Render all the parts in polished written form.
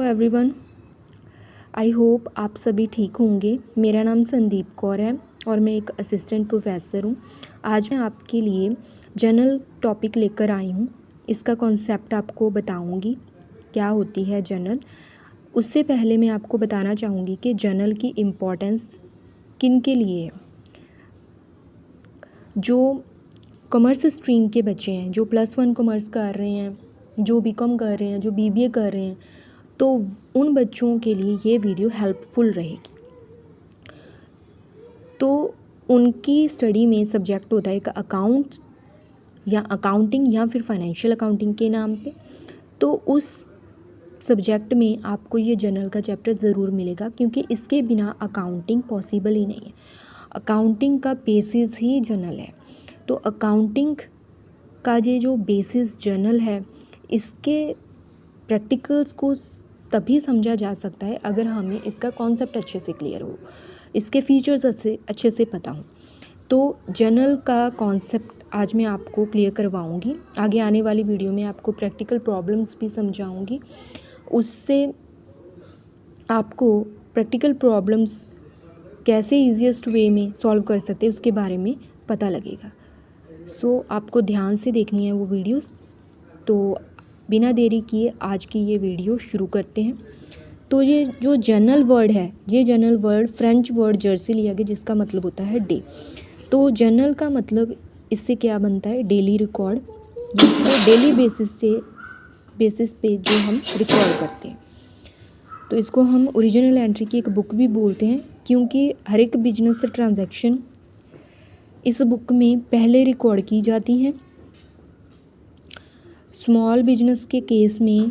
Everyone, I hope आप सभी ठीक होंगे। मेरा नाम संदीप कौर है और मैं एक असिस्टेंट प्रोफेसर हूँ। आज मैं आपके लिए जर्नल टॉपिक लेकर आई हूँ। इसका कॉन्सेप्ट आपको बताऊँगी क्या होती है जर्नल। उससे पहले मैं आपको बताना चाहूँगी कि जर्नल की इम्पोर्टेंस किन के लिए है। जो कॉमर्स स्ट्रीम के बच्चे हैं, जो +1 कॉमर्स कर रहे हैं, जो बीकॉम कर रहे हैं, जो बीबीए कर रहे हैं, तो उन बच्चों के लिए ये वीडियो हेल्पफुल रहेगी। तो उनकी स्टडी में सब्जेक्ट होता है एक अकाउंट या अकाउंटिंग या फिर फाइनेंशियल अकाउंटिंग के नाम पे। तो उस सब्जेक्ट में आपको ये जर्नल का चैप्टर ज़रूर मिलेगा, क्योंकि इसके बिना अकाउंटिंग पॉसिबल ही नहीं है। अकाउंटिंग का बेसिस ही जर्नल है। तो अकाउंटिंग का ये जो बेसिस जर्नल है, इसके प्रैक्टिकल्स को तभी समझा जा सकता है अगर हमें इसका कॉन्सेप्ट अच्छे से क्लियर हो, इसके फीचर्स अच्छे से पता हो। तो जर्नल का कॉन्सेप्ट आज मैं आपको क्लियर करवाऊंगी। आगे आने वाली वीडियो में आपको प्रैक्टिकल प्रॉब्लम्स भी समझाऊंगी। उससे आपको प्रैक्टिकल प्रॉब्लम्स कैसे ईजीएस्ट वे में सॉल्व कर सकते हैं उसके बारे में पता लगेगा। सो आपको ध्यान से देखनी है वो वीडियोस। तो बिना देरी किए आज की ये वीडियो शुरू करते हैं। तो ये जो जर्नल वर्ड है, ये जर्नल वर्ड फ्रेंच वर्ड जर से लिया गया, जिसका मतलब होता है डे। तो जर्नल का मतलब इससे क्या बनता है, डेली रिकॉर्ड, या तो डेली बेसिस पे जो हम रिकॉर्ड करते हैं। तो इसको हम ओरिजिनल एंट्री की एक बुक भी बोलते हैं, क्योंकि हर एक बिजनेस ट्रांजैक्शन इस बुक में पहले रिकॉर्ड की जाती हैं। स्मॉल बिजनेस के केस में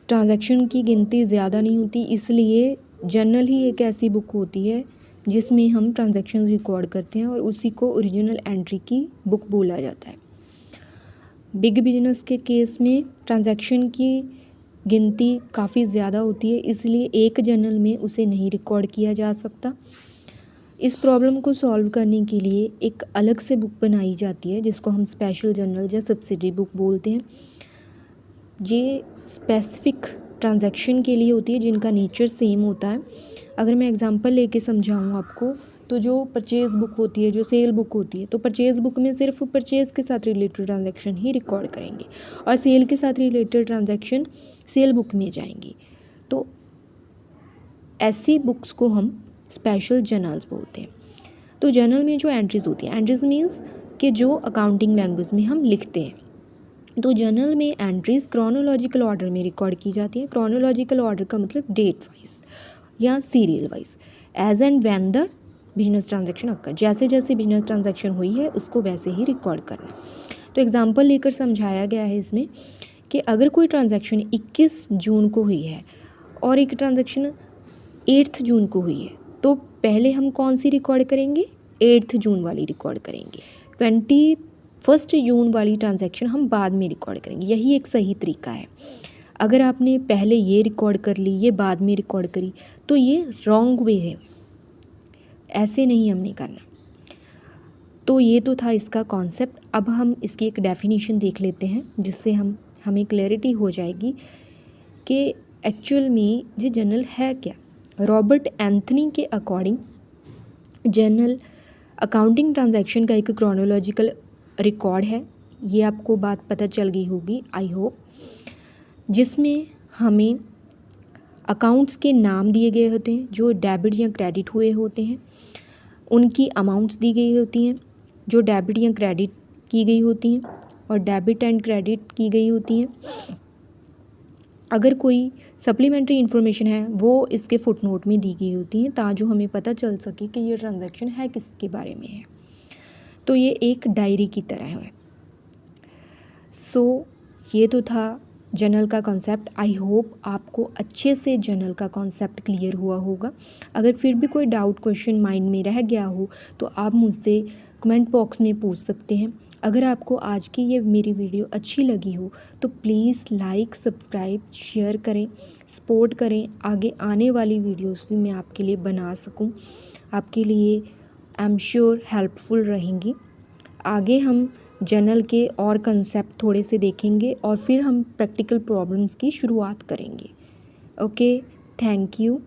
ट्रांजैक्शन की गिनती ज़्यादा नहीं होती, इसलिए जर्नल ही एक ऐसी बुक होती है जिसमें हम ट्रांजैक्शन रिकॉर्ड करते हैं और उसी को ओरिजिनल एंट्री की बुक बोला जाता है। बिग बिजनेस के केस में ट्रांजैक्शन की गिनती काफ़ी ज़्यादा होती है, इसलिए एक जर्नल में उसे नहीं रिकॉर्ड किया जा सकता। इस प्रॉब्लम को सॉल्व करने के लिए एक अलग से बुक बनाई जाती है, जिसको हम स्पेशल जर्नल या सब्सिडरी बुक बोलते हैं। ये स्पेसिफिक ट्रांजैक्शन के लिए होती है जिनका नेचर सेम होता है। अगर मैं एग्जांपल लेके समझाऊँ आपको, तो जो परचेज़ बुक होती है, जो सेल बुक होती है, तो परचेज़ बुक में सिर्फ परचेज़ के साथ रिलेटेड ट्रांजैक्शन ही रिकॉर्ड करेंगे और सेल के साथ रिलेटेड ट्रांजैक्शन सेल बुक में जाएंगी। तो ऐसी बुक्स को हम स्पेशल जर्नल्स बोलते हैं। तो जर्नल में जो एंट्रीज़ होती हैं, एंट्रीज़ मीन्स कि जो अकाउंटिंग लैंग्वेज में हम लिखते हैं। तो जर्नल में एंट्रीज क्रोनोलॉजिकल ऑर्डर में रिकॉर्ड की जाती है। क्रोनोलॉजिकल ऑर्डर का मतलब डेट वाइज या serial wise, as and when the business transaction occur, जैसे जैसे बिजनेस ट्रांजैक्शन हुई है उसको वैसे ही रिकॉर्ड करना। तो एग्जांपल लेकर समझाया गया है इसमें कि अगर कोई ट्रांजैक्शन 21 जून को हुई है और एक ट्रांजैक्शन 8 जून को हुई है, तो पहले हम कौन सी रिकॉर्ड करेंगे, 8 जून वाली रिकॉर्ड करेंगे। 21 जून वाली ट्रांजैक्शन हम बाद में रिकॉर्ड करेंगे। यही एक सही तरीका है। अगर आपने पहले ये रिकॉर्ड कर ली, ये बाद में रिकॉर्ड करी, तो ये रॉन्ग वे है, ऐसे नहीं हमने करना। तो ये तो था इसका कॉन्सेप्ट। अब हम इसकी एक डेफिनेशन देख लेते हैं, जिससे हमें क्लैरिटी हो जाएगी कि एक्चुअल में ये जर्नल है क्या। रॉबर्ट एंथनी के अकॉर्डिंग जर्नल अकाउंटिंग ट्रांजैक्शन का एक क्रोनोलॉजिकल रिकॉर्ड है। ये आपको बात पता चल गई होगी आई होप, जिसमें हमें अकाउंट्स के नाम दिए गए होते हैं जो डेबिट या क्रेडिट हुए होते हैं, उनकी अमाउंट्स दी गई होती हैं जो डेबिट या क्रेडिट की गई होती हैं और डेबिट एंड क्रेडिट की गई होती हैं। अगर कोई सप्लीमेंट्री इन्फॉर्मेशन है वो इसके फुटनोट में दी गई होती हैं, ताकि हमें पता चल सके कि ये ट्रांजैक्शन है किसके बारे में है। तो ये एक डायरी की तरह है। सो ये तो था जर्नल का कॉन्सेप्ट। आई होप आपको अच्छे से जर्नल का कॉन्सेप्ट क्लियर हुआ होगा। अगर फिर भी कोई डाउट क्वेश्चन माइंड में रह गया हो तो आप मुझसे कमेंट बॉक्स में पूछ सकते हैं। अगर आपको आज की ये मेरी वीडियो अच्छी लगी हो तो प्लीज़ लाइक, सब्सक्राइब, शेयर करें, सपोर्ट करें। आगे आने वाली वीडियोस भी मैं आपके लिए बना सकूं, आपके लिए आई एम श्योर हेल्पफुल रहेंगी। आगे हम जर्नल के और कंसेप्ट थोड़े से देखेंगे और फिर हम प्रैक्टिकल प्रॉब्लम्स की शुरुआत करेंगे। Okay, thank you.